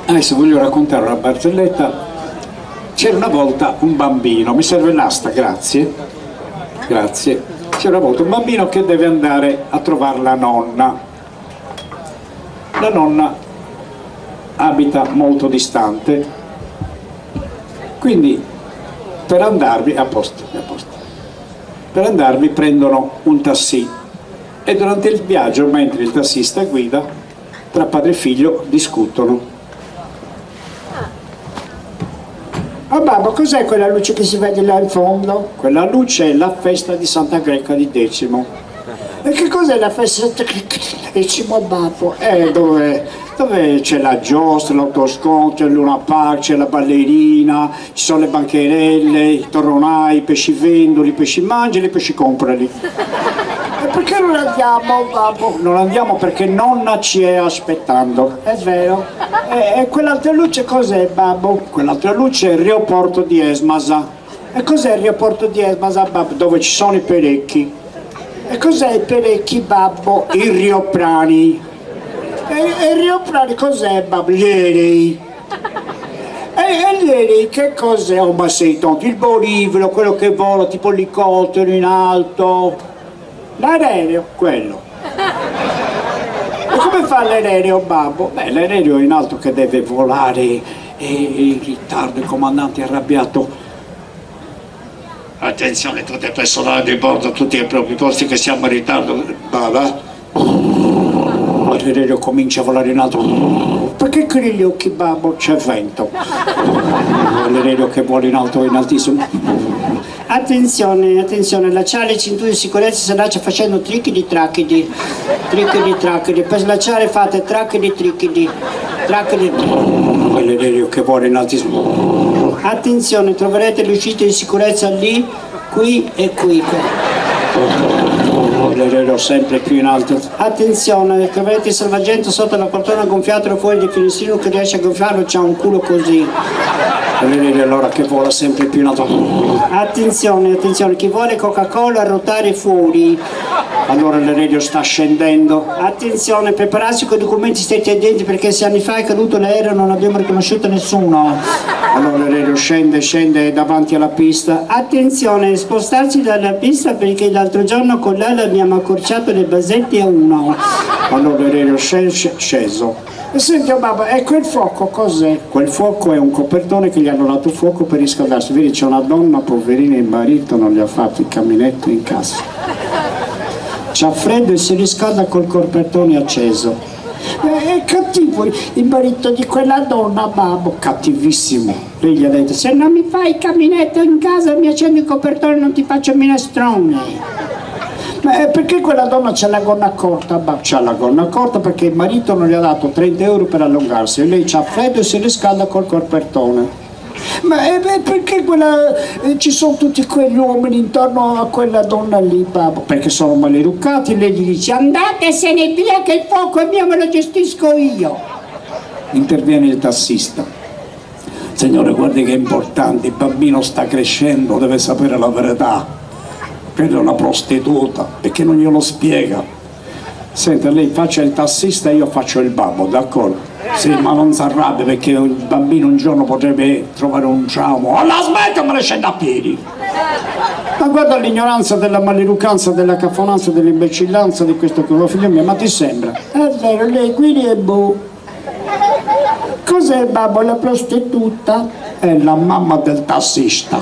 Adesso voglio raccontare una barzelletta. C'era una volta un bambino, mi serve l'asta, grazie. Grazie. C'era una volta un bambino che deve andare a trovare la nonna. La nonna abita molto distante, quindi per andarvi, a posto, per andarvi prendono un taxi e durante il viaggio, mentre il tassista guida, tra padre e figlio discutono. Oh babbo, cos'è quella luce che si vede là in fondo? Quella luce è la festa di Santa Greca di Decimo. E che cos'è la festa di Decimo, babbo? Dove c'è la giostra, l'autoscontro, il Luna Park, c'è la ballerina, ci sono le bancherelle, i torronai, i pesci vendoli, i pesci mangiali, i pesci comprali. E perché non andiamo, babbo? Non andiamo perché nonna ci è aspettando. È vero. E quell'altra luce cos'è, babbo? Quell'altra luce è il aeroporto di Esmasa. E cos'è il aeroporto di Esmasa, babbo? Dove ci sono i pelecchi. E cos'è i pelecchi, babbo? I rioprani. E il rioprani cos'è, babbo? Gli aerei. E gli aerei che cos'è? Oh, ma sei tonto, il bolivolo, quello che vola tipo elicottero in alto. L'aereo? Quello. E come fa l'aereo, babbo? Beh, l'aereo in alto che deve volare e in ritardo, il comandante è arrabbiato. Attenzione, tutti i personaggi di bordo, tutti ai propri posti che siamo in ritardo. L'aereo comincia a volare in alto. Perché chiudi gli occhi, babbo? C'è vento. L'aereo che vuole in alto in altissimo. Attenzione, attenzione, allacciare le cinture di sicurezza si allaccia facendo trichidi tracchidi. Per slacciare fate tracchidi trichidi. L'aereo che vuole in altissimo. Attenzione, troverete le uscite di sicurezza lì, qui e qui. L'aereo sempre più in alto. Attenzione, troverete il salvagente sotto la poltrona, gonfiatelo fuori del finestrino, che riesce a gonfiarlo, c'ha un culo così. L'aereo allora che vola sempre più in alto. Attenzione, chi vuole Coca-Cola ruotare fuori. Allora l'aereo sta scendendo. Attenzione, prepararsi con i documenti stretti ai denti perché 6 anni fa è caduto l'aereo e non abbiamo riconosciuto nessuno. Allora l'aereo scende davanti alla pista. Attenzione, spostarsi dalla pista perché l'altro giorno con l'ala abbiamo accorciato le basette a 1. Allora l'aereo sceso. E senti, oh babbo, e quel fuoco cos'è? Quel fuoco è un copertone che gli hanno dato fuoco per riscaldarsi. Vedi, c'è una donna, poverina, il marito non gli ha fatto il caminetto in casa. C'ha freddo e si riscalda col copertone acceso. È cattivo il marito di quella donna, babbo. Cattivissimo. Lei gli ha detto: se non mi fai il caminetto in casa mi accendi il copertone e non ti faccio minestrone. Ma perché quella donna c'ha la gonna corta, babbo? C'ha la gonna corta perché il marito non gli ha dato 30 euro per allungarsi e lei c'ha freddo e si riscalda col copertone. Ma perché ci sono tutti quegli uomini intorno a quella donna lì, babbo? Perché sono maleducati e lei gli dice: andatesene via che il fuoco è mio, me lo gestisco io. Interviene il tassista: signore, guardi che è importante, il bambino sta crescendo, deve sapere la verità. Quella è una prostituta, perché non glielo spiega? Senta, lei faccia il tassista e io faccio il babbo, d'accordo? Sì, ma non si arrabbia perché il bambino un giorno potrebbe trovare un trauma. Alla smetta, me ne scende a piedi! Ma guarda l'ignoranza, della maleducanza, della cafonanza, dell'imbecillanza di questo tuo figlio mio, ma ti sembra? È vero, lei guidi e boh. Cos'è, babbo, la prostituta? È la mamma del tassista.